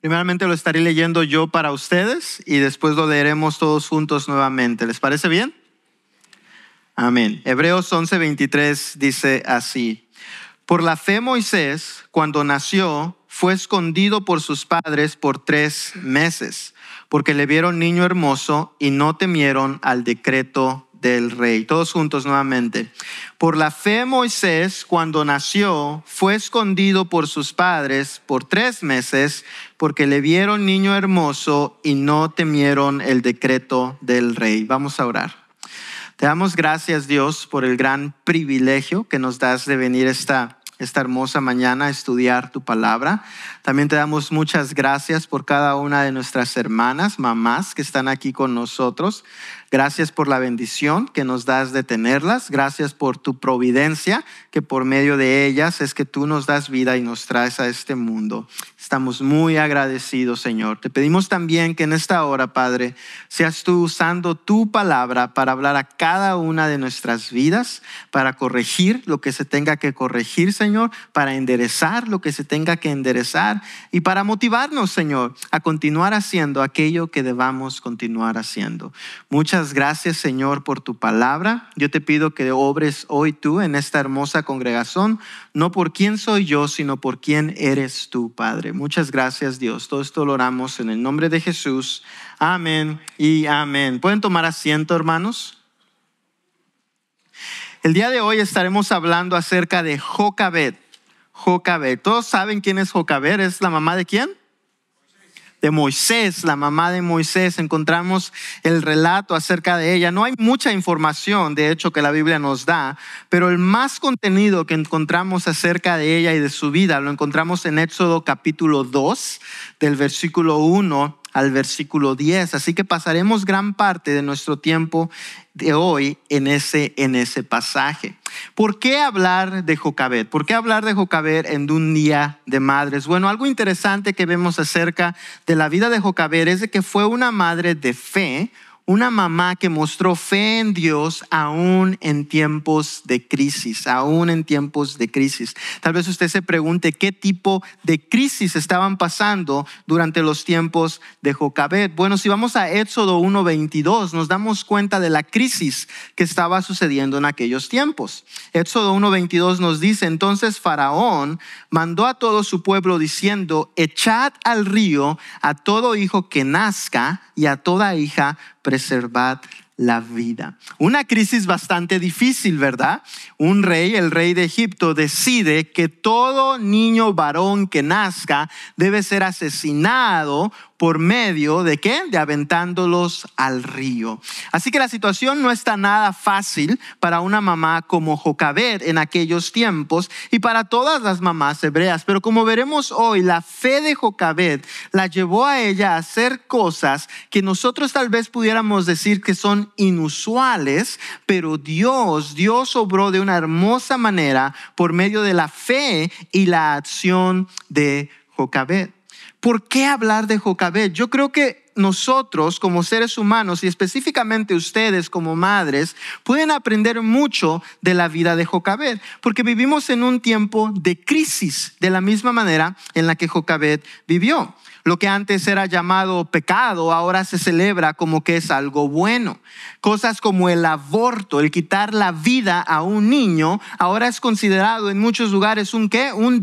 Primeramente lo estaré leyendo yo para ustedes y después lo leeremos todos juntos nuevamente. ¿Les parece bien? Amén. Hebreos 11:23 dice así: por la fe Moisés, cuando nació, fue escondido por sus padres por 3 meses, porque le vieron niño hermoso y no temieron al decreto del rey. Todos juntos nuevamente. Por la fe Moisés, cuando nació, fue escondido por sus padres por 3 meses, porque le vieron niño hermoso y no temieron el decreto del rey. Vamos a orar. Te damos gracias, Dios, por el gran privilegio que nos das de venir esta hermosa mañana a estudiar tu palabra. También te damos muchas gracias por cada una de nuestras hermanas, mamás que están aquí con nosotros. Gracias por la bendición que nos das de tenerlas. Gracias por tu providencia, que por medio de ellas es que tú nos das vida y nos traes a este mundo. Estamos muy agradecidos, Señor. Te pedimos también que en esta hora, Padre, seas tú usando tu palabra para hablar a cada una de nuestras vidas, para corregir lo que se tenga que corregir, Señor, para enderezar lo que se tenga que enderezar y para motivarnos, Señor, a continuar haciendo aquello que debamos continuar haciendo. Muchas gracias, Señor, por tu palabra. Yo te pido que obres hoy tú en esta hermosa congregación, no por quién soy yo, sino por quién eres tú, Padre. Muchas gracias, Dios. Todo esto lo oramos en el nombre de Jesús. Amén y amén. ¿Pueden tomar asiento, hermanos? El día de hoy estaremos hablando acerca de Jocabed. Jocabed. ¿Todos saben quién es Jocabed? ¿Es la mamá de quién? De Moisés, la mamá de Moisés. Encontramos el relato acerca de ella. No hay mucha información, de hecho, que la Biblia nos da, pero el más contenido que encontramos acerca de ella y de su vida lo encontramos en Éxodo capítulo 2, del versículo 1 al versículo 10. Así que pasaremos gran parte de nuestro tiempo de hoy en ese pasaje. ¿Por qué hablar de Jocabed? ¿Por qué hablar de Jocabed en un día de madres? Bueno, algo interesante que vemos acerca de la vida de Jocabed es de que fue una madre de fe, una mamá que mostró fe en Dios aún en tiempos de crisis, aún en tiempos de crisis. Tal vez usted se pregunte qué tipo de crisis estaban pasando durante los tiempos de Jocabed. Bueno, si vamos a Éxodo 1:22, nos damos cuenta de la crisis que estaba sucediendo en aquellos tiempos. Éxodo 1:22 nos dice: entonces Faraón mandó a todo su pueblo diciendo: echad al río a todo hijo que nazca y a toda hija preservad la vida. Una crisis bastante difícil, ¿verdad? Un rey, el rey de Egipto, decide que todo niño varón que nazca debe ser asesinado por medio de ¿qué? De aventándolos al río. Así que la situación no está nada fácil para una mamá como Jocabed en aquellos tiempos y para todas las mamás hebreas. Pero como veremos hoy, la fe de Jocabed la llevó a ella a hacer cosas que nosotros tal vez pudiéramos decir que son inusuales, pero Dios obró de una hermosa manera por medio de la fe y la acción de Jocabed. ¿Por qué hablar de Jocabed? Yo creo que nosotros como seres humanos y específicamente ustedes como madres pueden aprender mucho de la vida de Jocabed, porque vivimos en un tiempo de crisis de la misma manera en la que Jocabed vivió. Lo que antes era llamado pecado ahora se celebra como que es algo bueno. Cosas como el aborto, el quitar la vida a un niño, ahora es considerado en muchos lugares un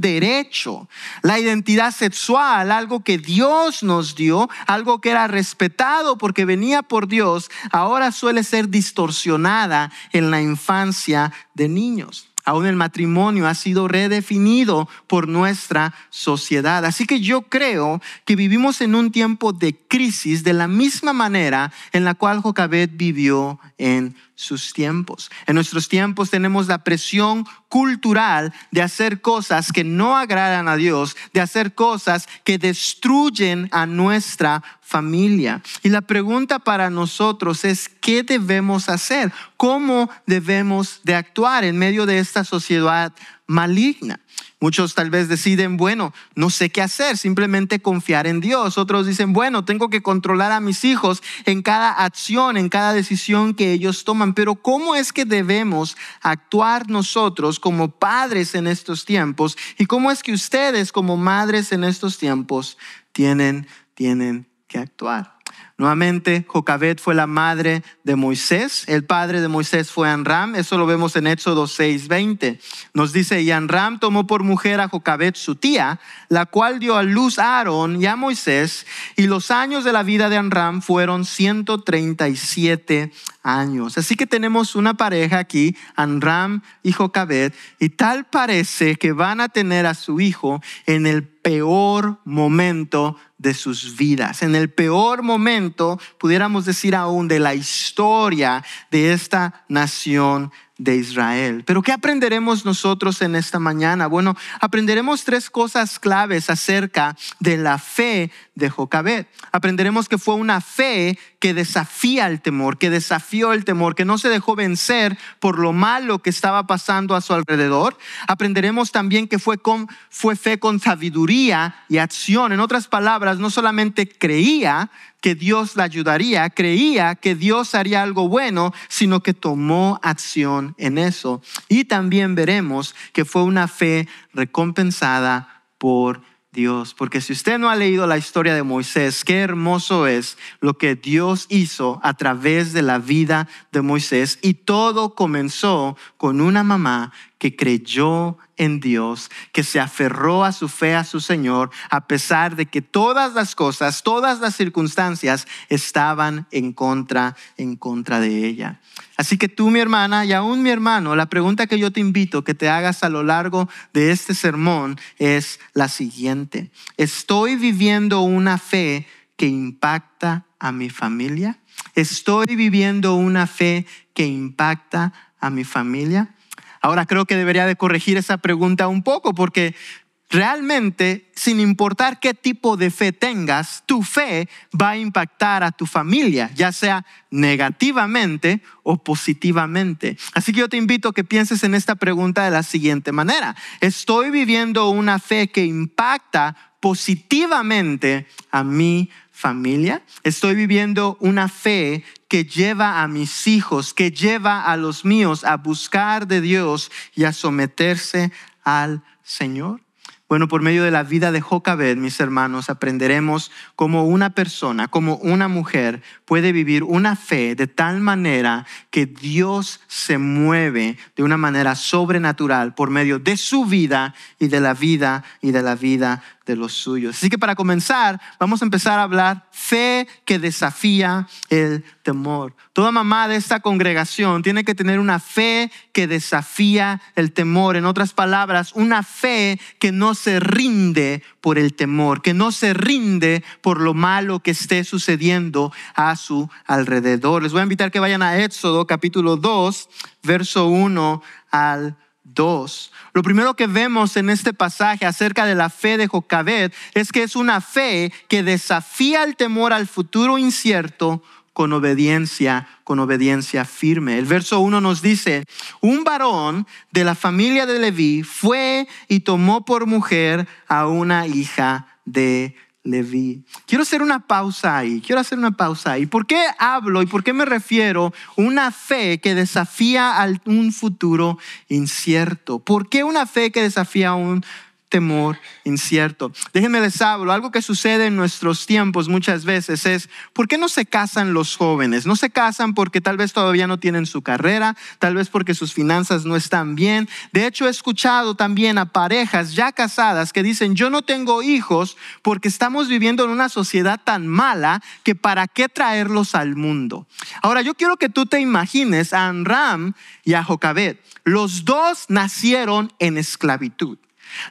derecho. La identidad sexual, algo que Dios nos dio, algo que era respetado porque venía por Dios, ahora suele ser distorsionada en la infancia de niños. Aún el matrimonio ha sido redefinido por nuestra sociedad. Así que yo creo que vivimos en un tiempo de crisis de la misma manera en la cual Jocabed vivió en sus tiempos. En nuestros tiempos tenemos la presión cultural de hacer cosas que no agradan a Dios, de hacer cosas que destruyen a nuestra familia. Y la pregunta para nosotros es, ¿qué debemos hacer? ¿Cómo debemos de actuar en medio de esta sociedad maligna? Muchos tal vez deciden, bueno, no sé qué hacer, simplemente confiar en Dios. Otros dicen, bueno, tengo que controlar a mis hijos en cada acción, en cada decisión que ellos toman. Pero ¿cómo es que debemos actuar nosotros como padres en estos tiempos? ¿Y cómo es que ustedes como madres en estos tiempos tienen que actuar? Nuevamente, Jocabed fue la madre de Moisés. El padre de Moisés fue Amram. Eso lo vemos en Éxodo 6:20. Nos dice, y Amram tomó por mujer a Jocabed su tía, la cual dio a luz a Aarón y a Moisés. Y los años de la vida de Amram fueron 137 años. Así que tenemos una pareja aquí, Amram y Jocabed. Y tal parece que van a tener a su hijo en el peor momento de sus vidas, en el peor momento, pudiéramos decir aún, de la historia de esta nación de Israel. Pero ¿qué aprenderemos nosotros en esta mañana? Bueno, aprenderemos 3 cosas claves acerca de la fe de Jocabed. Aprenderemos que fue una fe que desafía el temor, que desafió el temor, que no se dejó vencer por lo malo que estaba pasando a su alrededor. Aprenderemos también que fue fe con sabiduría y acción. En otras palabras, no solamente creía que Dios la ayudaría, creía que Dios haría algo bueno, sino que tomó acción en eso. Y también veremos que fue una fe recompensada por Dios. Porque si usted no ha leído la historia de Moisés, qué hermoso es lo que Dios hizo a través de la vida de Moisés. Y todo comenzó con una mamá que creyó en Dios, que se aferró a su fe, a su Señor, a pesar de que todas las cosas, todas las circunstancias estaban en contra de ella. Así que tú, mi hermana, y aún mi hermano, la pregunta que yo te invito que te hagas a lo largo de este sermón es la siguiente: ¿estoy viviendo una fe que impacta a mi familia? ¿Estoy viviendo una fe que impacta a mi familia? Ahora creo que debería de corregir esa pregunta un poco, porque realmente, sin importar qué tipo de fe tengas, tu fe va a impactar a tu familia, ya sea negativamente o positivamente. Así que yo te invito a que pienses en esta pregunta de la siguiente manera: ¿estoy viviendo una fe que impacta positivamente a mi familia? ¿Estoy viviendo una fe que lleva a mis hijos, que lleva a los míos a buscar de Dios y a someterse al Señor? Bueno, por medio de la vida de Jocabed, mis hermanos, aprenderemos cómo una persona, como una mujer puede vivir una fe de tal manera que Dios se mueve de una manera sobrenatural por medio de su vida y de la vida de los suyos. Así que para comenzar, vamos a empezar a hablar fe que desafía el temor. Toda mamá de esta congregación tiene que tener una fe que desafía el temor. En otras palabras, una fe que no se rinde por el temor, que no se rinde por lo malo que esté sucediendo a su alrededor. Les voy a invitar que vayan a Éxodo capítulo 2, verso 1 al 2. Lo primero que vemos en este pasaje acerca de la fe de Jocabed es que es una fe que desafía el temor al futuro incierto con obediencia firme. El verso 1 nos dice: un varón de la familia de Leví fue y tomó por mujer a una hija de Leví. Quiero hacer una pausa ahí. ¿Por qué hablo y por qué me refiero a una fe que desafía a un futuro incierto? ¿Por qué una fe que desafía un temor incierto? Déjenme les hablo. Algo que sucede en nuestros tiempos muchas veces es: ¿por qué no se casan los jóvenes? No se casan porque tal vez todavía no tienen su carrera, tal vez porque sus finanzas no están bien. De hecho, he escuchado también a parejas ya casadas que dicen: yo no tengo hijos porque estamos viviendo en una sociedad tan mala que para qué traerlos al mundo. Ahora, yo quiero que tú te imagines a Amram y a Jocabed. Los dos nacieron en esclavitud.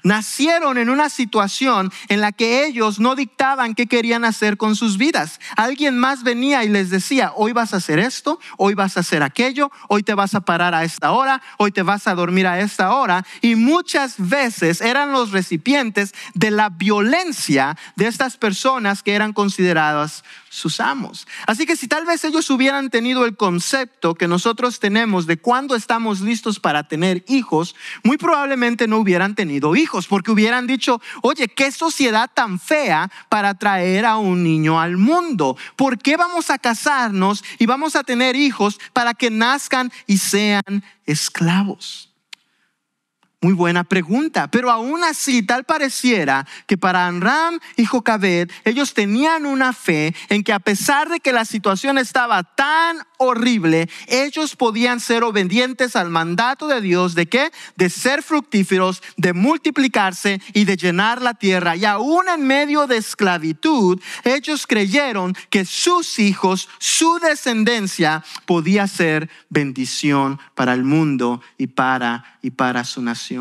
Nacieron en una situación en la que ellos no dictaban qué querían hacer con sus vidas. Alguien más venía y les decía, hoy vas a hacer esto, hoy vas a hacer aquello, hoy te vas a parar a esta hora, hoy te vas a dormir a esta hora. Y muchas veces eran los recipientes de la violencia de estas personas que eran consideradas sus amos. Así que si tal vez ellos hubieran tenido el concepto que nosotros tenemos de cuándo estamos listos para tener hijos, muy probablemente no hubieran tenido hijos, porque hubieran dicho, oye, qué sociedad tan fea para traer a un niño al mundo. ¿Por qué vamos a casarnos y vamos a tener hijos para que nazcan y sean esclavos? Muy buena pregunta, pero aún así tal pareciera que para Amram y Jocabed ellos tenían una fe en que a pesar de que la situación estaba tan horrible, ellos podían ser obedientes al mandato de Dios. ¿De qué? De ser fructíferos, de multiplicarse y de llenar la tierra. Y aún en medio de esclavitud, ellos creyeron que sus hijos, su descendencia podía ser bendición para el mundo y para su nación.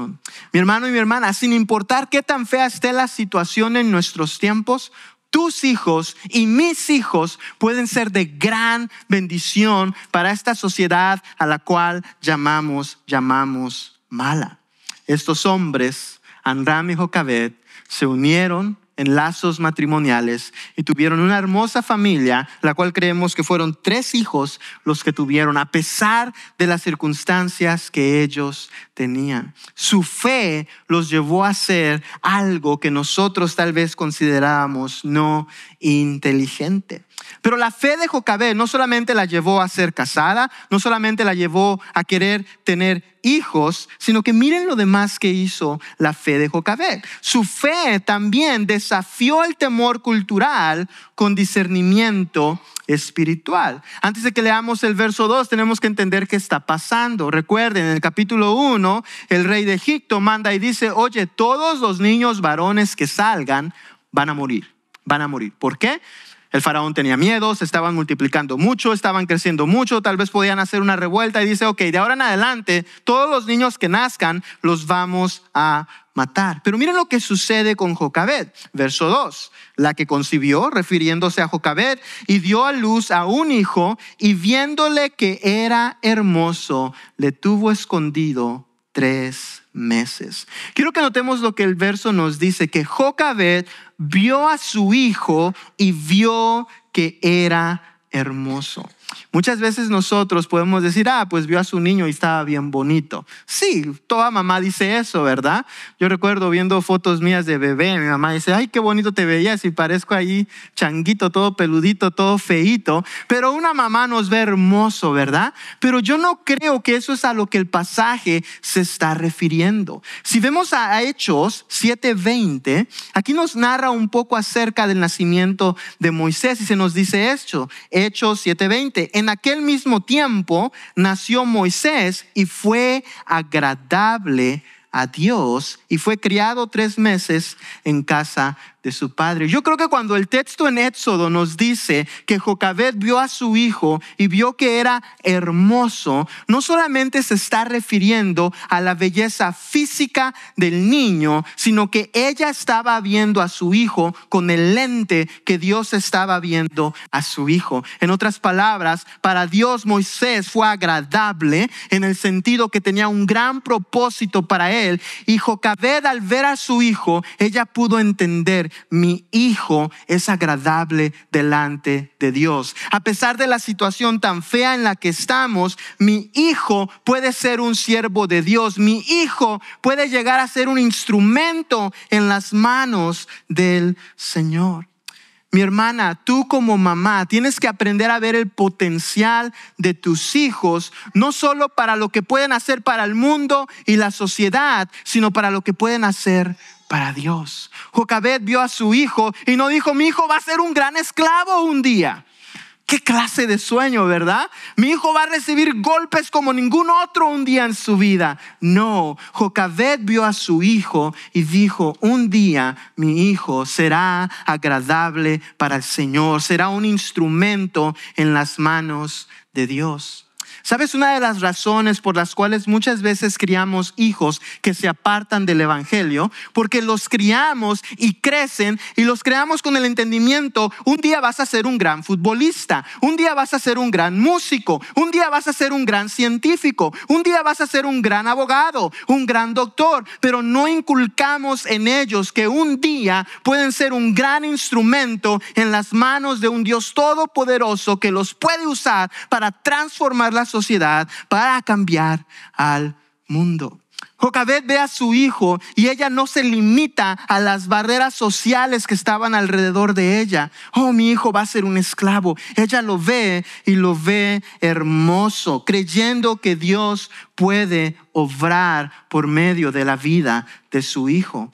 Mi hermano y mi hermana, sin importar qué tan fea esté la situación en nuestros tiempos, tus hijos y mis hijos pueden ser de gran bendición para esta sociedad a la cual llamamos mala. Estos hombres, Amram y Jocabed, se unieron en lazos matrimoniales y tuvieron una hermosa familia, la cual creemos que fueron 3 hijos los que tuvieron, a pesar de las circunstancias que ellos tenían. Su fe los llevó a hacer algo que nosotros tal vez considerábamos no inteligente. Pero la fe de Jocabed no solamente la llevó a ser casada, no solamente la llevó a querer tener hijos, sino que miren lo demás que hizo la fe de Jocabed. Su fe también desafió el temor cultural con discernimiento espiritual. Antes de que leamos el verso 2, tenemos que entender qué está pasando. Recuerden, en el capítulo 1, el rey de Egipto manda y dice, oye, todos los niños varones que salgan van a morir. ¿Por qué? El faraón tenía miedo, se estaban multiplicando mucho, estaban creciendo mucho, tal vez podían hacer una revuelta y dice, ok, de ahora en adelante, todos los niños que nazcan los vamos a matar. Pero miren lo que sucede con Jocabed. Verso 2, la que concibió, refiriéndose a Jocabed, y dio a luz a un hijo, y viéndole que era hermoso, le tuvo escondido 3 meses. Quiero que notemos lo que el verso nos dice, que Jocabed vio a su hijo y vio que era hermoso. Muchas veces nosotros podemos decir, pues vio a su niño y estaba bien bonito. Sí, toda mamá dice eso, ¿verdad? Yo recuerdo viendo fotos mías de bebé, mi mamá dice, ay, qué bonito te veías y parezco ahí changuito, todo peludito, todo feíto. Pero una mamá nos ve hermoso, ¿verdad? Pero yo no creo que eso es a lo que el pasaje se está refiriendo. Si vemos a Hechos 7:20, aquí nos narra un poco acerca del nacimiento de Moisés y se nos dice esto, Hechos 7:20. En aquel mismo tiempo nació Moisés y fue agradable a Dios y fue criado 3 meses en casa de su padre. Yo creo que cuando el texto en Éxodo nos dice que Jocabed vio a su hijo y vio que era hermoso, no solamente se está refiriendo a la belleza física del niño, sino que ella estaba viendo a su hijo con el lente que Dios estaba viendo a su hijo. En otras palabras, para Dios Moisés fue agradable en el sentido que tenía un gran propósito para él, y Jocabed, al ver a su hijo, ella pudo entender, mi hijo es agradable delante de Dios. A pesar de la situación tan fea en la que estamos, mi hijo puede ser un siervo de Dios. Mi hijo puede llegar a ser un instrumento en las manos del Señor. Mi hermana, tú como mamá tienes que aprender a ver el potencial de tus hijos, no solo para lo que pueden hacer para el mundo y la sociedad, sino para lo que pueden hacer para Dios. Jocabed vio a su hijo y no dijo, mi hijo va a ser un gran esclavo un día. Qué clase de sueño, ¿verdad? Mi hijo va a recibir golpes como ningún otro un día en su vida. No, Jocabed vio a su hijo y dijo, un día mi hijo será agradable para el Señor, será un instrumento en las manos de Dios. ¿Sabes? Una de las razones por las cuales muchas veces criamos hijos que se apartan del evangelio, porque los criamos y crecen y los creamos con el entendimiento: un día vas a ser un gran futbolista, un día vas a ser un gran músico, un día vas a ser un gran científico, un día vas a ser un gran abogado, un gran doctor, pero no inculcamos en ellos que un día pueden ser un gran instrumento en las manos de un Dios todopoderoso que los puede usar para transformar la sociedad, para cambiar al mundo. Jocabed ve a su hijo y ella no se limita a las barreras sociales que estaban alrededor de ella. Oh, mi hijo va a ser un esclavo. Ella lo ve y lo ve hermoso, creyendo que Dios puede obrar por medio de la vida de su hijo.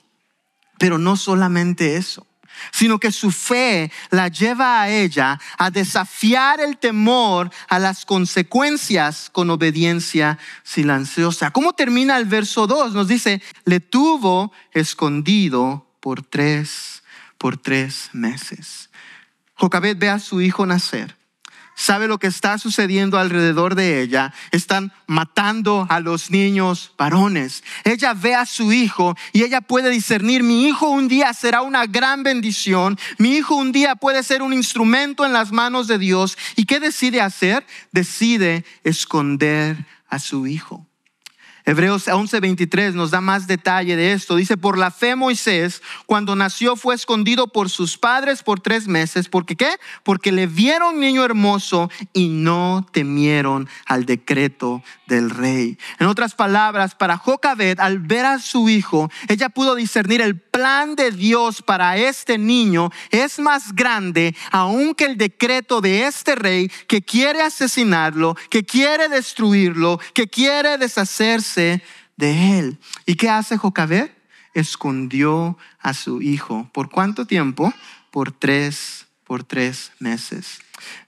Pero no solamente eso, sino que su fe la lleva a ella a desafiar el temor a las consecuencias con obediencia silenciosa. ¿Cómo termina el verso 2? Nos dice: le tuvo escondido por tres meses. Jocabed ve a su hijo nacer. Sabe lo que está sucediendo alrededor de ella. Están matando a los niños varones. Ella ve a su hijo y ella puede discernir: mi hijo un día será una gran bendición. Mi hijo un día puede ser un instrumento en las manos de Dios. ¿Y qué decide hacer? Decide esconder a su hijo. Hebreos 11:23 nos da más detalle de esto. Dice: por la fe Moisés, cuando nació, fue escondido por sus padres por 3 meses. ¿Por qué? Porque le vieron niño hermoso y no temieron al decreto del rey. En otras palabras, para Jocabed, al ver a su hijo, ella pudo discernir: el plan de Dios para este niño es más grande aún que el decreto de este rey que quiere asesinarlo, que quiere destruirlo, que quiere deshacerse de él. ¿Y qué hace Jocabed? Escondió a su hijo. ¿Por cuánto tiempo? Por tres meses.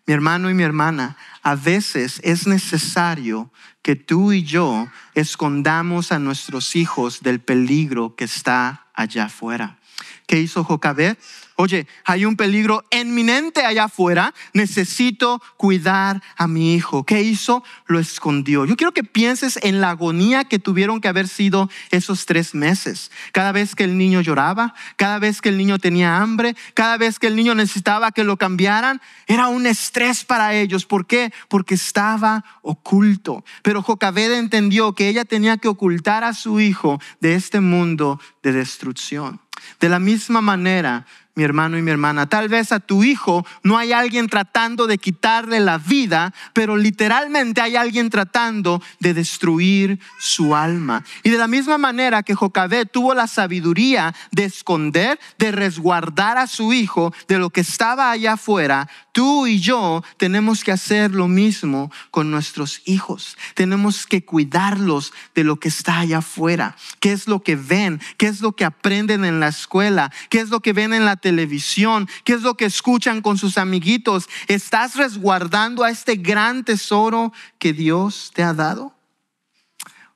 Mi hermano y mi hermana, a veces es necesario que tú y yo escondamos a nuestros hijos del peligro que está allá afuera. ¿Qué hizo Jocabed? Oye, hay un peligro inminente allá afuera. Necesito cuidar a mi hijo. ¿Qué hizo? Lo escondió. Yo quiero que pienses en la agonía que tuvieron que haber sido esos 3 meses. Cada vez que el niño lloraba, cada vez que el niño tenía hambre, cada vez que el niño necesitaba que lo cambiaran, era un estrés para ellos. ¿Por qué? Porque estaba oculto. Pero Jocabed entendió que ella tenía que ocultar a su hijo de este mundo de destrucción. De la misma manera, mi hermano y mi hermana, tal vez a tu hijo no hay alguien tratando de quitarle la vida, pero literalmente hay alguien tratando de destruir su alma. Y de la misma manera que Jocabed tuvo la sabiduría de esconder, de resguardar a su hijo de lo que estaba allá afuera, tú y yo tenemos que hacer lo mismo con nuestros hijos. Tenemos que cuidarlos de lo que está allá afuera. ¿Qué es lo que ven? ¿Qué es lo que aprenden en la escuela? ¿Qué es lo que ven en la televisión? ¿Qué es lo que escuchan con sus amiguitos? ¿Estás resguardando a este gran tesoro que Dios te ha dado?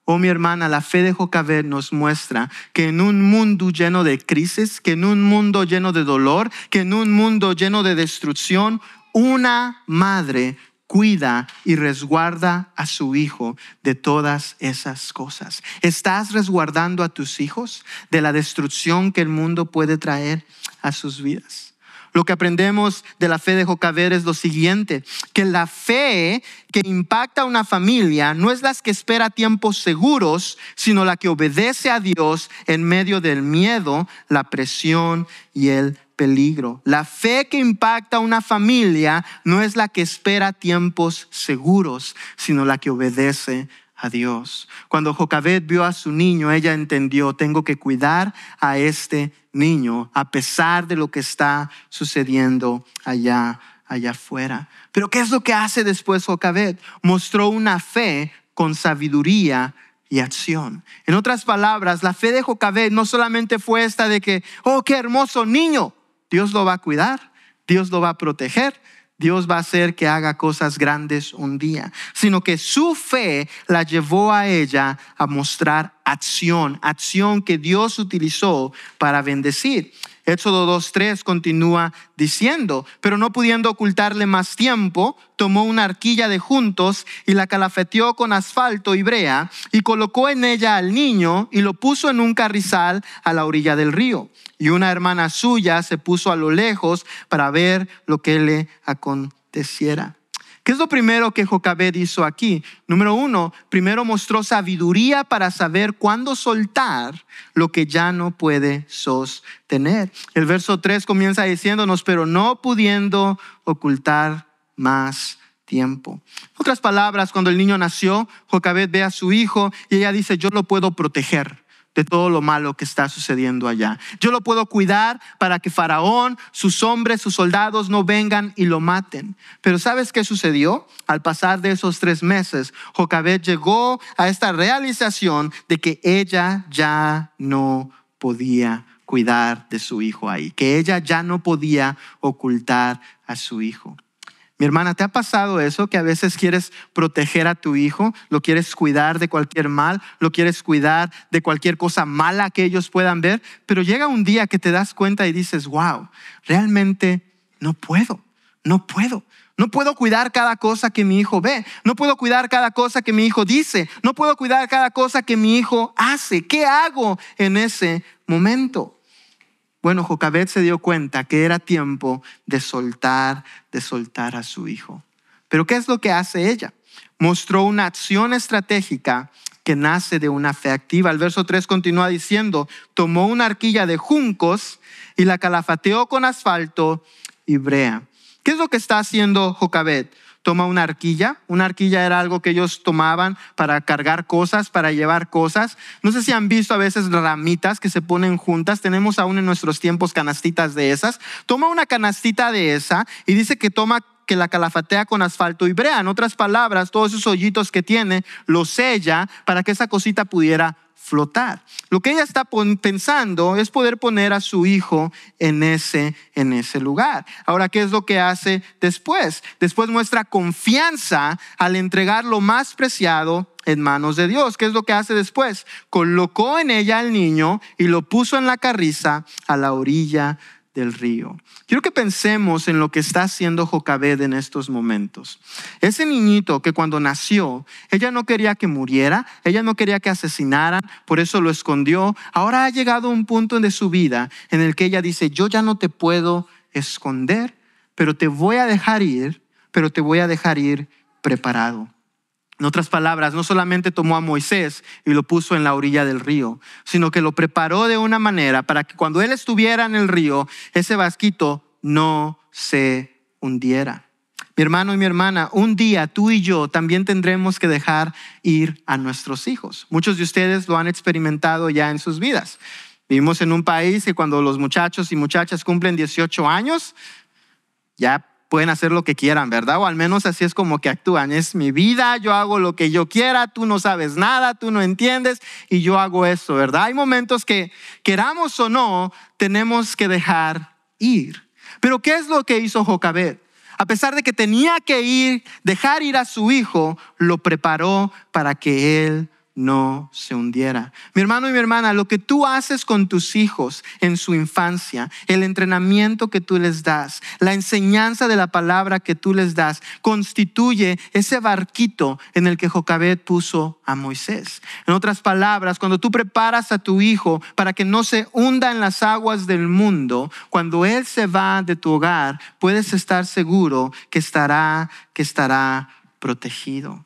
Oh, mi hermana, la fe de Jocabed nos muestra que en un mundo lleno de crisis, que en un mundo lleno de dolor, que en un mundo lleno de destrucción, una madre cuida y resguarda a su hijo de todas esas cosas. ¿Estás resguardando a tus hijos de la destrucción que el mundo puede traer a sus vidas? Lo que aprendemos de la fe de Jocabed es lo siguiente: que la fe que impacta a una familia no es la que espera tiempos seguros, sino la que obedece a Dios en medio del miedo, la presión y el peligro. La fe que impacta a una familia no es la que espera tiempos seguros, sino la que obedece a Dios. Cuando Jocabed vio a su niño, ella entendió: tengo que cuidar a este niño a pesar de lo que está sucediendo allá afuera. Pero ¿qué es lo que hace después Jocabed? Mostró una fe con sabiduría y acción. En otras palabras, la fe de Jocabed no solamente fue esta de que: oh, qué hermoso niño, Dios lo va a cuidar, Dios lo va a proteger, Dios va a hacer que haga cosas grandes un día, sino que su fe la llevó a ella a mostrar acción que Dios utilizó para bendecir. Éxodo 2:3 continúa diciendo: pero no pudiendo ocultarle más tiempo, tomó una arquilla de juntos y la calafeteó con asfalto y brea y colocó en ella al niño y lo puso en un carrizal a la orilla del río. Y una hermana suya se puso a lo lejos para ver lo que le aconteciera. ¿Qué es lo primero que Jocabed hizo aquí? Número 1, primero mostró sabiduría para saber cuándo soltar lo que ya no puede sostener. El verso 3 comienza diciéndonos: pero no pudiendo ocultar más tiempo. En otras palabras, cuando el niño nació, Jocabed ve a su hijo y ella dice: yo lo puedo proteger de todo lo malo que está sucediendo allá. Yo lo puedo cuidar para que Faraón, sus hombres, sus soldados no vengan y lo maten. Pero ¿sabes qué sucedió? Al pasar de esos 3 meses, Jocabed llegó a esta realización de que ella ya no podía cuidar de su hijo ahí, que ella ya no podía ocultar a su hijo. Mi hermana, ¿te ha pasado eso? Que a veces quieres proteger a tu hijo, lo quieres cuidar de cualquier mal, lo quieres cuidar de cualquier cosa mala que ellos puedan ver, pero llega un día que te das cuenta y dices: wow, realmente no puedo cuidar cada cosa que mi hijo ve, no puedo cuidar cada cosa que mi hijo dice, no puedo cuidar cada cosa que mi hijo hace. ¿Qué hago en ese momento? Bueno, Jocabed se dio cuenta que era tiempo de soltar a su hijo. Pero ¿qué es lo que hace ella? Mostró una acción estratégica que nace de una fe activa. El verso 3 continúa diciendo: tomó una arquilla de juncos y la calafateó con asfalto y brea. ¿Qué es lo que está haciendo Jocabed? Toma una arquilla. Una arquilla era algo que ellos tomaban para cargar cosas, para llevar cosas. No sé si han visto a veces ramitas que se ponen juntas. Tenemos aún en nuestros tiempos canastitas de esas. Toma una canastita de esa y dice que la calafatea con asfalto y brea. En otras palabras, todos esos hoyitos que tiene los sella para que esa cosita pudiera flotar. Lo que ella está pensando es poder poner a su hijo en ese lugar. Ahora, ¿qué es lo que hace después? Después muestra confianza al entregar lo más preciado en manos de Dios. ¿Qué es lo que hace después? Colocó en ella al niño y lo puso en la carriza a la orilla del río. Quiero que pensemos en lo que está haciendo Jocabed en estos momentos. Ese niñito que cuando nació, ella no quería que muriera, ella no quería que asesinaran, por eso lo escondió. Ahora ha llegado un punto de su vida en el que ella dice: yo ya no te puedo esconder, pero te voy a dejar ir, preparado. En otras palabras, no solamente tomó a Moisés y lo puso en la orilla del río, sino que lo preparó de una manera para que cuando él estuviera en el río, ese vasquito no se hundiera. Mi hermano y mi hermana, un día tú y yo también tendremos que dejar ir a nuestros hijos. Muchos de ustedes lo han experimentado ya en sus vidas. Vivimos en un país que cuando los muchachos y muchachas cumplen 18 años, ya pueden hacer lo que quieran, ¿verdad? O al menos así es como que actúan. Es mi vida, yo hago lo que yo quiera, tú no sabes nada, tú no entiendes y yo hago eso, ¿verdad? Hay momentos que, queramos o no, tenemos que dejar ir. Pero ¿qué es lo que hizo Jocabed? A pesar de que tenía que dejar ir a su hijo, lo preparó para que él no se hundiera. Mi hermano y mi hermana, lo que tú haces con tus hijos en su infancia, el entrenamiento que tú les das, la enseñanza de la palabra que tú les das, constituye ese barquito en el que Jocabed puso a Moisés. En otras palabras, cuando tú preparas a tu hijo para que no se hunda en las aguas del mundo, cuando él se va de tu hogar, puedes estar seguro que estará protegido.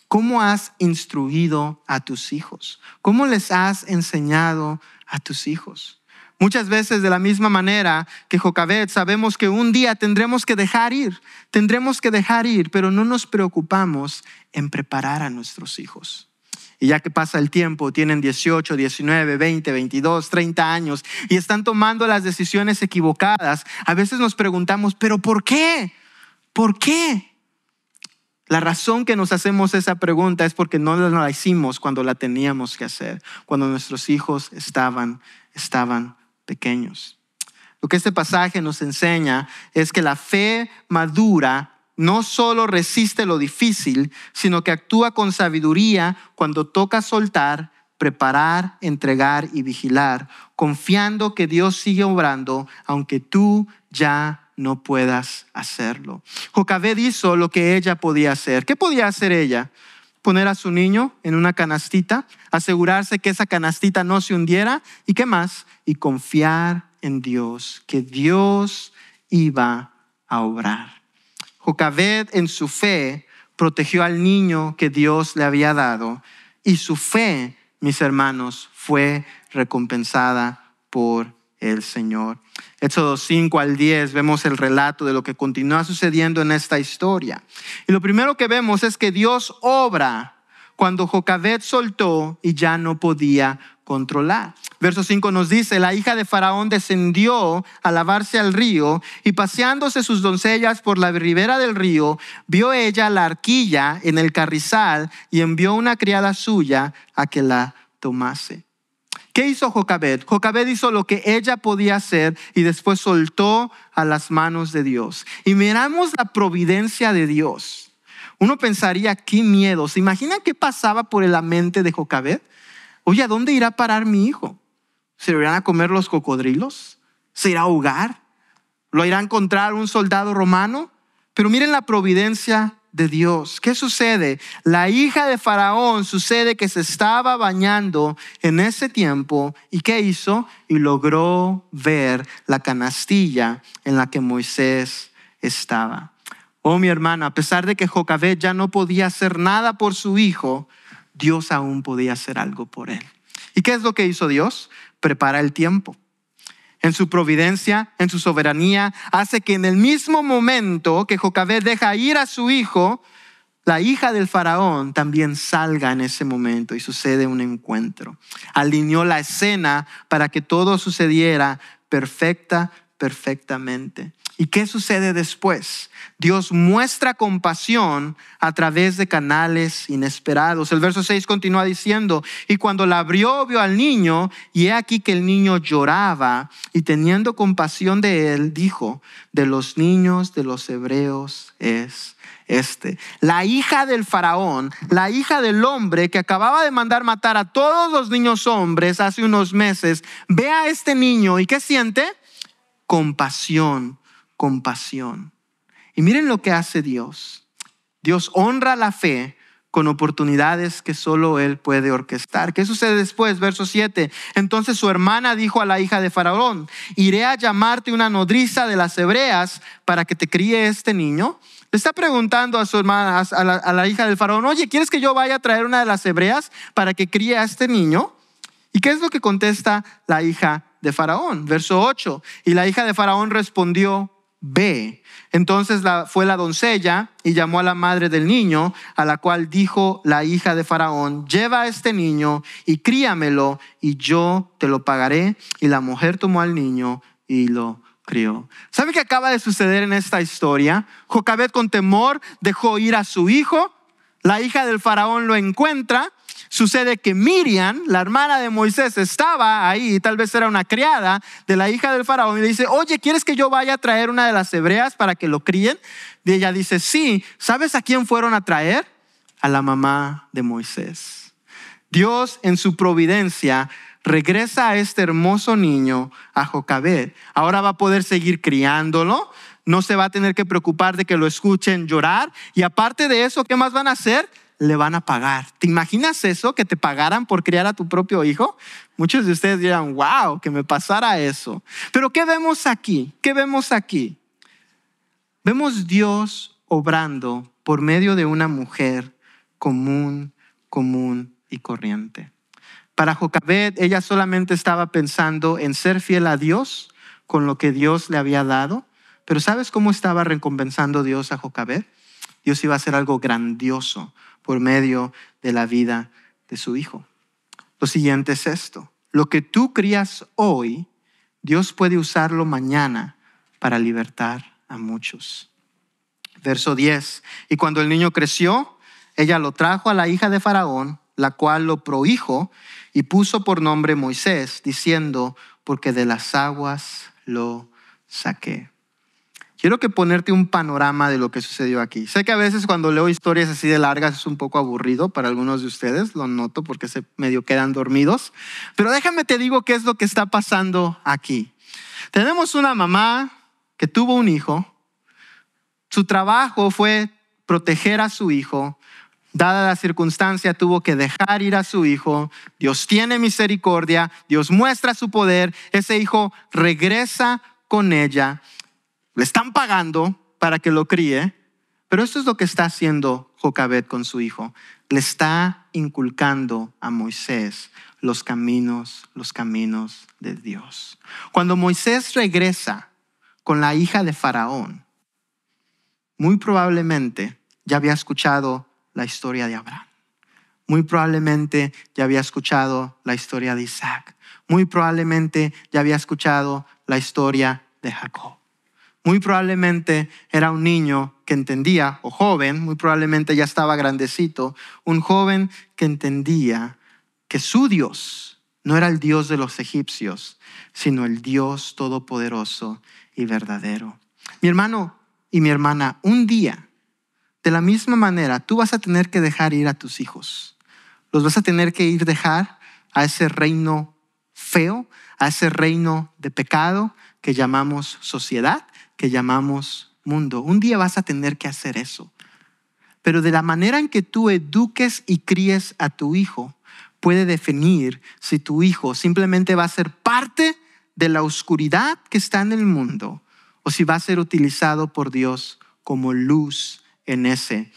¿Cómo has instruido a tus hijos? ¿Cómo les has enseñado a tus hijos? Muchas veces de la misma manera que Jocabed sabemos que un día tendremos que dejar ir, pero no nos preocupamos en preparar a nuestros hijos. Y ya que pasa el tiempo, tienen 18, 19, 20, 22, 30 años y están tomando las decisiones equivocadas. A veces nos preguntamos, ¿pero por qué? ¿Por qué? La razón que nos hacemos esa pregunta es porque no la hicimos cuando la teníamos que hacer, cuando nuestros hijos estaban pequeños. Lo que este pasaje nos enseña es que la fe madura no solo resiste lo difícil, sino que actúa con sabiduría cuando toca soltar, preparar, entregar y vigilar, confiando que Dios sigue obrando, aunque tú ya no puedas hacerlo. Jocabed hizo lo que ella podía hacer. ¿Qué podía hacer ella? Poner a su niño en una canastita, asegurarse que esa canastita no se hundiera. ¿Y qué más? Y confiar en Dios, que Dios iba a obrar. Jocabed en su fe protegió al niño que Dios le había dado, y su fe, mis hermanos, fue recompensada por el Señor. Éxodo 5 al 10 vemos el relato de lo que continúa sucediendo en esta historia. Y lo primero que vemos es que Dios obra cuando Jocabed soltó y ya no podía controlar. Verso 5 nos dice: la hija de Faraón descendió a lavarse al río, y paseándose sus doncellas por la ribera del río, vio ella la arquilla en el carrizal y envió una criada suya a que la tomase. ¿Qué hizo Jocabed? Jocabed hizo lo que ella podía hacer y después soltó a las manos de Dios. Y miramos la providencia de Dios. Uno pensaría, qué miedo. ¿Se imaginan qué pasaba por la mente de Jocabed? Oye, ¿a dónde irá a parar mi hijo? ¿Se lo irán a comer los cocodrilos? ¿Se irá a ahogar? ¿Lo irá a encontrar un soldado romano? Pero miren la providencia de Dios. ¿Qué sucede? La hija de Faraón sucede que se estaba bañando en ese tiempo. ¿Y qué hizo? Y logró ver la canastilla en la que Moisés estaba. Oh, mi hermana, a pesar de que Jocabed ya no podía hacer nada por su hijo, Dios aún podía hacer algo por él. ¿Y qué es lo que hizo Dios? Prepara el tiempo. En su providencia, en su soberanía, hace que en el mismo momento que Jocabed deja ir a su hijo, la hija del faraón también salga en ese momento y sucede un encuentro. Alineó la escena para que todo sucediera perfectamente. ¿Y qué sucede después? Dios muestra compasión a través de canales inesperados. El verso 6 continúa diciendo: y cuando la abrió, vio al niño, y he aquí que el niño lloraba, y teniendo compasión de él, dijo: de los niños de los hebreos es este. La hija del faraón, la hija del hombre que acababa de mandar matar a todos los niños hombres hace unos meses, ve a este niño y ¿qué siente? Compasión. Y miren lo que hace Dios. Dios honra la fe con oportunidades que solo Él puede orquestar. ¿Qué sucede después? Verso 7. Entonces su hermana dijo a la hija de Faraón: iré a llamarte una nodriza de las hebreas para que te críe este niño. Le está preguntando a su hermana, a la hija del Faraón: oye, ¿quieres que yo vaya a traer una de las hebreas para que críe a este niño? ¿Y qué es lo que contesta la hija de Faraón? Verso 8. Y la hija de Faraón respondió: ve. Entonces fue la doncella y llamó a la madre del niño, a la cual dijo la hija de Faraón: lleva a este niño y críamelo, y yo te lo pagaré. Y la mujer tomó al niño y lo crió. ¿Sabe qué acaba de suceder en esta historia? Jocabed, con temor, dejó ir a su hijo. La hija del faraón lo encuentra. Sucede que Miriam, la hermana de Moisés, estaba ahí, tal vez era una criada de la hija del faraón, y le dice: oye, ¿quieres que yo vaya a traer una de las hebreas para que lo críen? Y ella dice: sí. ¿Sabes a quién fueron a traer? A la mamá de Moisés. Dios, en su providencia, regresa a este hermoso niño, a Jocabed. Ahora va a poder seguir criándolo. No se va a tener que preocupar de que lo escuchen llorar. Y aparte de eso, ¿qué más van a hacer? Le van a pagar. ¿Te imaginas eso? Que te pagaran por criar a tu propio hijo. Muchos de ustedes dirán: wow, que me pasara eso. Pero ¿qué vemos aquí? ¿Qué vemos aquí? Vemos Dios obrando por medio de una mujer común y corriente. Para Jocabed, ella solamente estaba pensando en ser fiel a Dios con lo que Dios le había dado. Pero ¿sabes cómo estaba recompensando Dios a Jocabed? Dios iba a hacer algo grandioso por medio de la vida de su hijo. Lo siguiente es esto: lo que tú crías hoy, Dios puede usarlo mañana para libertar a muchos. Verso 10. Y cuando el niño creció, ella lo trajo a la hija de Faraón, la cual lo prohijo y puso por nombre Moisés, diciendo: porque de las aguas lo saqué. quiero que ponerte un panorama de lo que sucedió aquí. Sé que a veces cuando leo historias así de largas es un poco aburrido para algunos de ustedes, lo noto porque se medio quedan dormidos, pero déjame te digo qué es lo que está pasando aquí. Tenemos una mamá que tuvo un hijo, su trabajo fue proteger a su hijo. Dada la circunstancia, tuvo que dejar ir a su hijo. Dios tiene misericordia, Dios muestra su poder. Ese hijo regresa con ella. Le están pagando para que lo críe, pero esto es lo que está haciendo Jocabed con su hijo. Le está inculcando a Moisés los caminos de Dios. Cuando Moisés regresa con la hija de Faraón, muy probablemente ya había escuchado la historia de Abraham. Muy probablemente ya había escuchado la historia de Isaac. Muy probablemente ya había escuchado la historia de Jacob. Muy probablemente era un niño que entendía, o joven, muy probablemente ya estaba grandecito, un joven que entendía que su Dios no era el Dios de los egipcios, sino el Dios todopoderoso y verdadero. Mi hermano y mi hermana, un día, de la misma manera, tú vas a tener que dejar ir a tus hijos. Los vas a tener que dejar a ese reino feo, a ese reino de pecado que llamamos sociedad, que llamamos mundo. Un día vas a tener que hacer eso. Pero de la manera en que tú eduques y críes a tu hijo, puede definir si tu hijo simplemente va a ser parte de la oscuridad que está en el mundo o si va a ser utilizado por Dios como luz en ese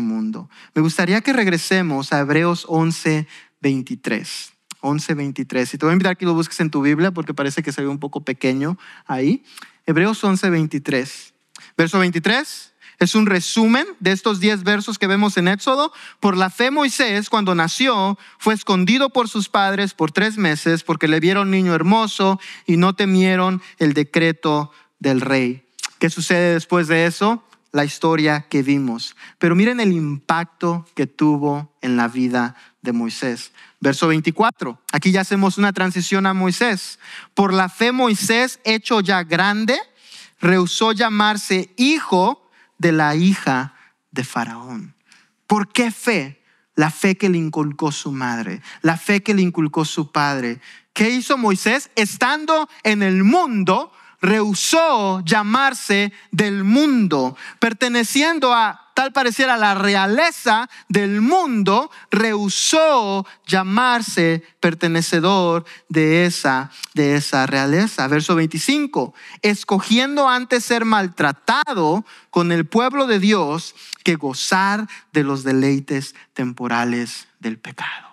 mundo. Me gustaría que regresemos a Hebreos 11:23. 11:23. Y te voy a invitar a que lo busques en tu Biblia porque parece que se ve un poco pequeño ahí. Hebreos 11:23. Verso 23 es un resumen de estos 10 versos que vemos en Éxodo. Por la fe Moisés, cuando nació, fue escondido por sus padres por 3 meses porque le vieron niño hermoso y no temieron el decreto del rey. ¿Qué sucede después de eso? La historia que vimos. Pero miren el impacto que tuvo en la vida de Moisés. Verso 24. Aquí ya hacemos una transición a Moisés. Por la fe Moisés, hecho ya grande, rehusó llamarse hijo de la hija de Faraón. ¿Por qué fe? La fe que le inculcó su madre, la fe que le inculcó su padre. ¿Qué hizo Moisés? Estando en el mundo, rehusó llamarse del mundo, perteneciendo a tal pareciera la realeza del mundo, rehusó llamarse pertenecedor de esa realeza. Verso 25, escogiendo antes ser maltratado con el pueblo de Dios que gozar de los deleites temporales del pecado.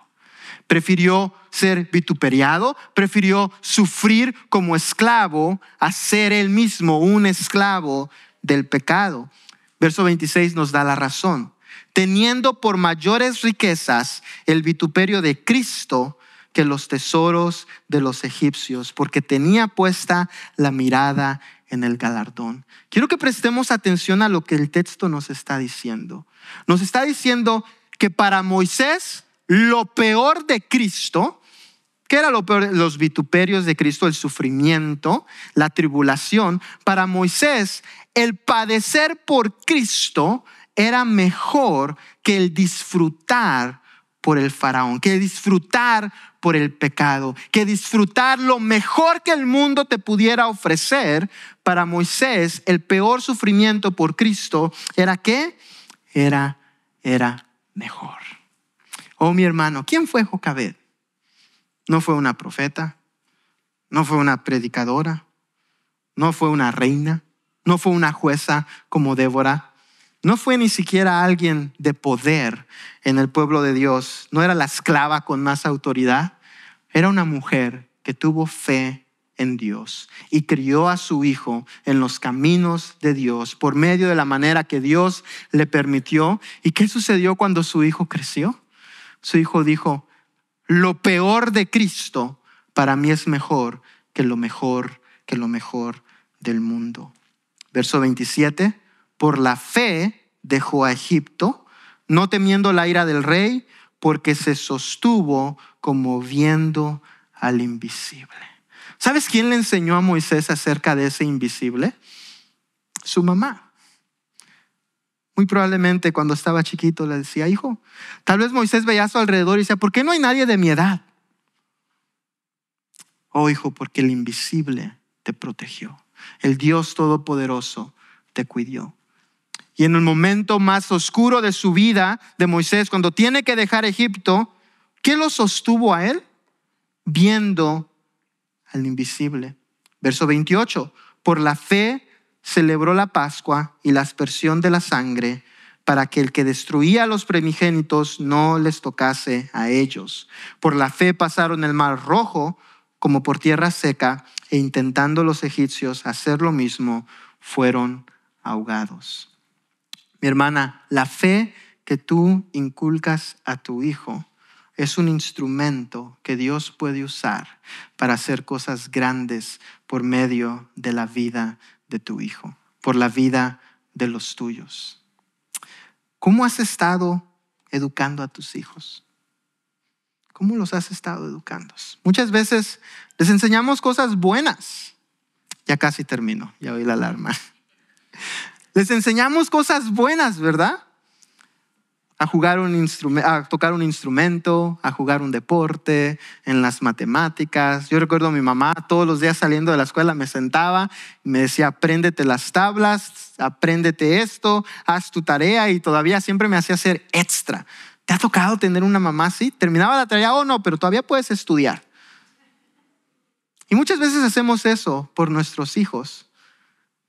Prefirió ser vituperiado, prefirió sufrir como esclavo a ser él mismo un esclavo del pecado. Verso 26 nos da la razón. Teniendo por mayores riquezas el vituperio de Cristo que los tesoros de los egipcios, porque tenía puesta la mirada en el galardón. Quiero que prestemos atención a lo que el texto nos está diciendo. Nos está diciendo que para Moisés lo peor de Cristo, ¿qué era lo peor? Los vituperios de Cristo, el sufrimiento, la tribulación. Para Moisés, el padecer por Cristo era mejor que el disfrutar por el faraón, que disfrutar por el pecado, que disfrutar lo mejor que el mundo te pudiera ofrecer. Para Moisés, el peor sufrimiento por Cristo era ¿qué? Era mejor. Oh, mi hermano, ¿quién fue Jocabed? No fue una profeta, no fue una predicadora, no fue una reina, no fue una jueza como Débora, no fue ni siquiera alguien de poder en el pueblo de Dios, no era la esclava con más autoridad, era una mujer que tuvo fe en Dios y crió a su hijo en los caminos de Dios por medio de la manera que Dios le permitió. ¿Y qué sucedió cuando su hijo creció? Su hijo dijo, lo peor de Cristo para mí es mejor que lo mejor del mundo. Verso 27, por la fe dejó a Egipto, no temiendo la ira del rey, porque se sostuvo como viendo al invisible. ¿Sabes quién le enseñó a Moisés acerca de ese invisible? su mamá. Muy probablemente cuando estaba chiquito le decía, hijo, tal vez Moisés veía a su alrededor y decía, ¿por qué no hay nadie de mi edad? Oh, hijo, porque el invisible te protegió. El Dios Todopoderoso te cuidó. Y en el momento más oscuro de su vida, de Moisés, cuando tiene que dejar Egipto, ¿qué lo sostuvo a él? Viendo al invisible. Verso 28. Por la fe celebró la Pascua y la aspersión de la sangre, para que el que destruía a los primogénitos no les tocase a ellos. Por la fe pasaron el mar Rojo como por tierra seca, e intentando los egipcios hacer lo mismo, fueron ahogados. Mi hermana, la fe que tú inculcas a tu hijo es un instrumento que Dios puede usar para hacer cosas grandes por medio de la vida de tu hijo, por la vida de los tuyos. ¿Cómo has estado educando a tus hijos? ¿Cómo los has estado educando? Muchas veces les enseñamos cosas buenas. Ya casi termino, ya oí la alarma. Les enseñamos cosas buenas, ¿verdad? A tocar un instrumento, a jugar un deporte, en las matemáticas. Yo recuerdo a mi mamá todos los días saliendo de la escuela me sentaba y me decía, apréndete las tablas, apréndete esto, haz tu tarea, y todavía siempre me hacía hacer extra. ¿Te ha tocado tener una mamá así? Terminaba la tarea, no, pero todavía puedes estudiar. Y muchas veces hacemos eso por nuestros hijos,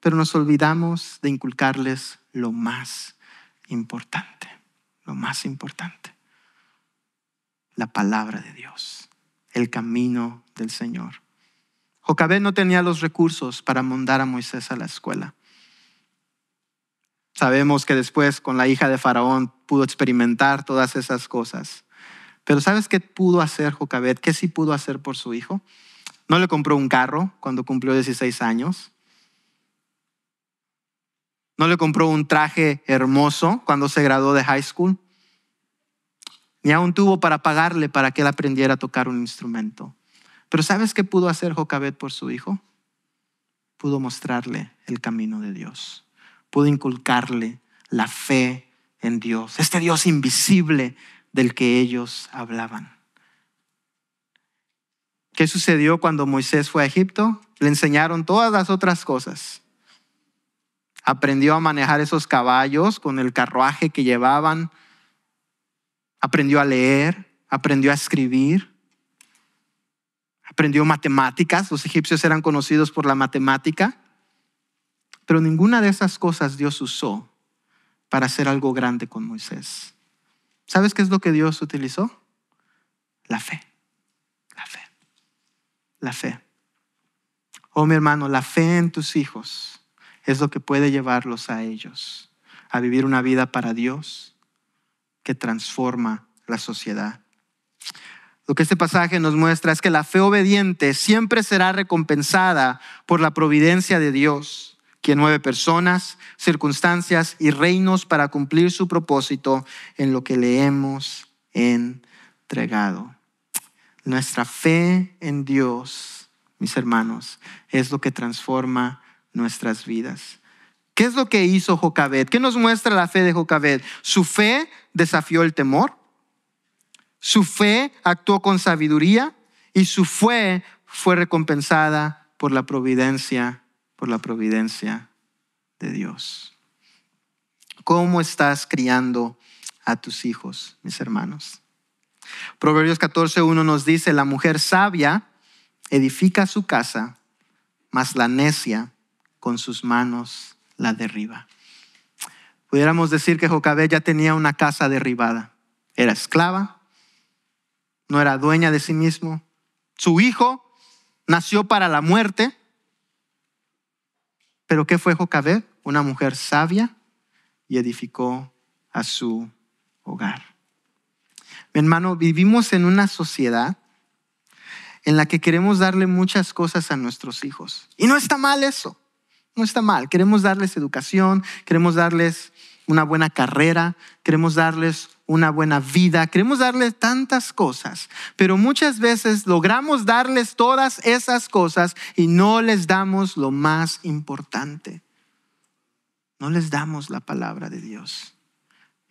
pero nos olvidamos de inculcarles lo más importante. Lo más importante, la palabra de Dios, el camino del Señor. Jocabed no tenía los recursos para mandar a Moisés a la escuela. Sabemos que después con la hija de Faraón pudo experimentar todas esas cosas. Pero ¿sabes qué pudo hacer Jocabed? ¿Qué sí pudo hacer por su hijo? No le compró un carro cuando cumplió 16 años. No le compró un traje hermoso cuando se graduó de high school. Ni aún tuvo para pagarle para que él aprendiera a tocar un instrumento. Pero ¿sabes qué pudo hacer Jocabed por su hijo? Pudo mostrarle el camino de Dios. Pudo inculcarle la fe en Dios. Este Dios invisible del que ellos hablaban. ¿Qué sucedió cuando Moisés fue a Egipto? Le enseñaron todas las otras cosas. Aprendió a manejar esos caballos con el carruaje que llevaban. Aprendió a leer, aprendió a escribir. Aprendió matemáticas. Los egipcios eran conocidos por la matemática. Pero ninguna de esas cosas Dios usó para hacer algo grande con Moisés. ¿Sabes qué es lo que Dios utilizó? La fe. La fe. La fe. Oh, mi hermano, la fe en tus hijos es lo que puede llevarlos a ellos a vivir una vida para Dios que transforma la sociedad. Lo que este pasaje nos muestra es que la fe obediente siempre será recompensada por la providencia de Dios, quien mueve personas, circunstancias y reinos para cumplir su propósito en lo que le hemos entregado. Nuestra fe en Dios, mis hermanos, es lo que transforma nuestras vidas. ¿Qué es lo que hizo Jocabed? ¿Qué nos muestra la fe de Jocabed? Su fe desafió el temor. Su fe actuó con sabiduría y su fe fue recompensada por la providencia de Dios. ¿Cómo estás criando a tus hijos, mis hermanos? Proverbios 14:1 nos dice, la mujer sabia edifica su casa, mas la necia con sus manos la derriba. Pudiéramos decir que Jocabed ya tenía una casa derribada. Era esclava, no era dueña de sí mismo. Su hijo nació para la muerte. Pero ¿qué fue Jocabed? Una mujer sabia y edificó a su hogar. Mi hermano, vivimos en una sociedad en la que queremos darle muchas cosas a nuestros hijos. Y no está mal eso. No está mal. Queremos darles educación, queremos darles una buena carrera, queremos darles una buena vida, queremos darles tantas cosas. Pero muchas veces logramos darles todas esas cosas y no les damos lo más importante. no les damos la palabra de Dios.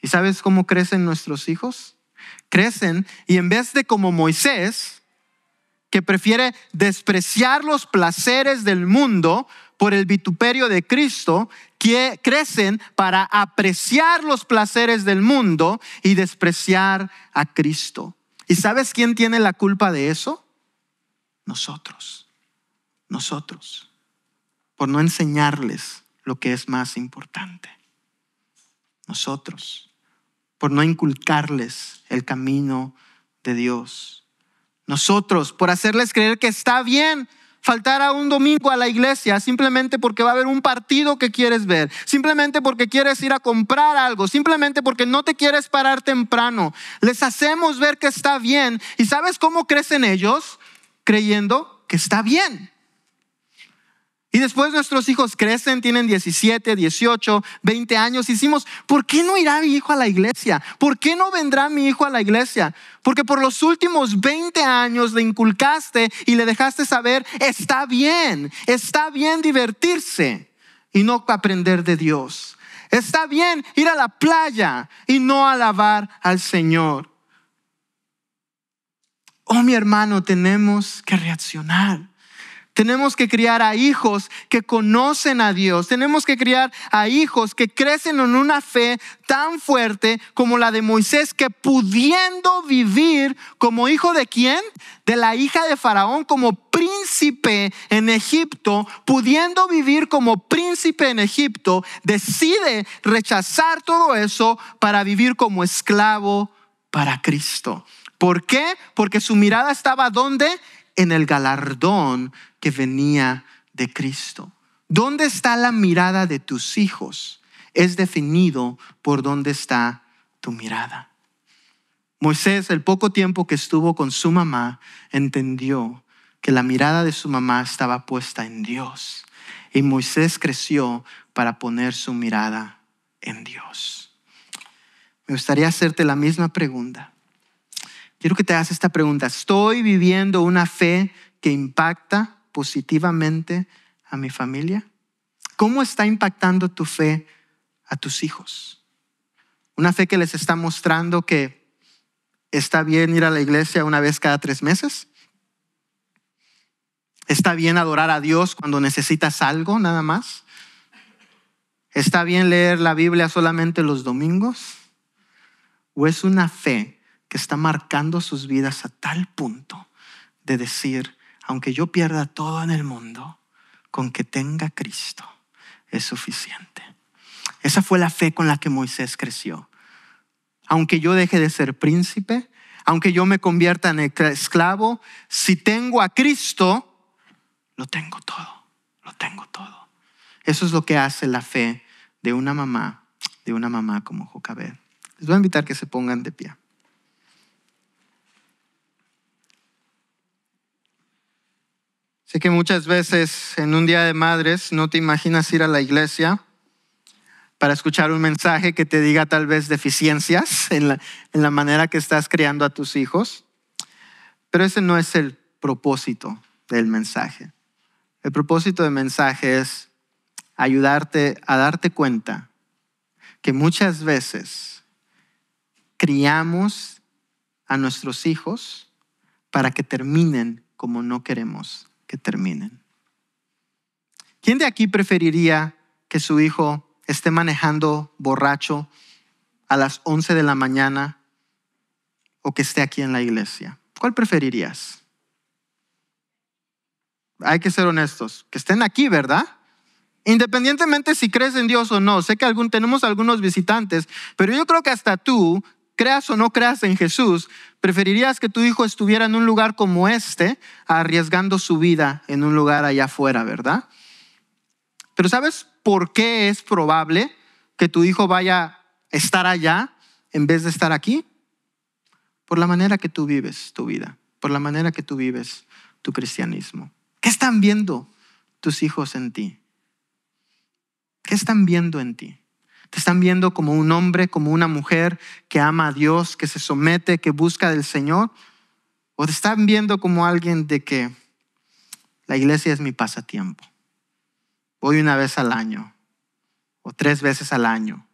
¿Y sabes cómo crecen nuestros hijos? Crecen y en vez de como Moisés, que prefiere despreciar los placeres del mundo por el vituperio de Cristo, que crecen para apreciar los placeres del mundo y despreciar a Cristo. ¿Y sabes quién tiene la culpa de eso? Nosotros, por no enseñarles lo que es más importante. Nosotros, por no inculcarles el camino de Dios. Nosotros, por hacerles creer que está bien faltar a un domingo a la iglesia simplemente porque va a haber un partido que quieres ver, simplemente porque quieres ir a comprar algo, simplemente porque no te quieres parar temprano. Les hacemos ver que está bien. ¿Y sabes cómo crecen ellos? Creyendo que está bien. Y después nuestros hijos crecen, tienen 17, 18, 20 años. Y decimos, ¿por qué no irá mi hijo a la iglesia? ¿Por qué no vendrá mi hijo a la iglesia? Porque por los últimos 20 años le inculcaste y le dejaste saber, está bien divertirse y no aprender de Dios. Está bien ir a la playa y no alabar al Señor. Oh, mi hermano, tenemos que reaccionar. Tenemos que criar a hijos que conocen a Dios. Tenemos que criar a hijos que crecen en una fe tan fuerte como la de Moisés, que pudiendo vivir como hijo de ¿quién? De la hija de Faraón, como príncipe en Egipto, pudiendo vivir como príncipe en Egipto, decide rechazar todo eso para vivir como esclavo para Cristo. ¿Por qué? Porque su mirada estaba ¿dónde? En el galardón que venía de Cristo. ¿Dónde está la mirada de tus hijos? Es definido por dónde está tu mirada. Moisés, el poco tiempo que estuvo con su mamá, entendió que la mirada de su mamá estaba puesta en Dios. Y Moisés creció para poner su mirada en Dios. Me gustaría hacerte la misma pregunta. Quiero que te hagas esta pregunta. ¿Estoy viviendo una fe que impacta positivamente a mi familia? ¿Cómo está impactando tu fe a tus hijos? ¿Una fe que les está mostrando que está bien ir a la iglesia una vez cada 3 meses? ¿Está bien adorar a Dios cuando necesitas algo nada más? ¿Está bien leer la Biblia solamente los domingos? ¿O es una fe que está marcando sus vidas a tal punto de decir, aunque yo pierda todo en el mundo, con que tenga Cristo es suficiente? Esa fue la fe con la que Moisés creció. Aunque yo deje de ser príncipe, aunque yo me convierta en esclavo, si tengo a Cristo, lo tengo todo. Eso es lo que hace la fe de una mamá como Jocabed. Les voy a invitar que se pongan de pie. Sé que muchas veces en un día de madres no te imaginas ir a la iglesia para escuchar un mensaje que te diga tal vez deficiencias en la manera que estás criando a tus hijos. Pero ese no es el propósito del mensaje. El propósito del mensaje es ayudarte a darte cuenta que muchas veces criamos a nuestros hijos para que terminen como no queremos que terminen. ¿Quién de aquí preferiría que su hijo esté manejando borracho a las 11 de la mañana o que esté aquí en la iglesia? ¿Cuál preferirías? Hay que ser honestos, que estén aquí, ¿verdad? Independientemente si crees en Dios o no. Sé que tenemos algunos visitantes, pero yo creo que hasta tú, creas o no creas en Jesús, preferirías que tu hijo estuviera en un lugar como este, arriesgando su vida en un lugar allá afuera, ¿verdad? Pero ¿sabes por qué es probable que tu hijo vaya a estar allá en vez de estar aquí? Por la manera que tú vives tu vida, por la manera que tú vives tu cristianismo. ¿Qué están viendo tus hijos en ti? ¿Qué están viendo en ti? ¿Te están viendo como un hombre, como una mujer que ama a Dios, que se somete, que busca del Señor? ¿O te están viendo como alguien de que la iglesia es mi pasatiempo? Voy una vez al año. o 3 veces al año.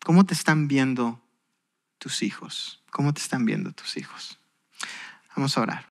¿Cómo te están viendo tus hijos? ¿Cómo te están viendo tus hijos? Vamos a orar.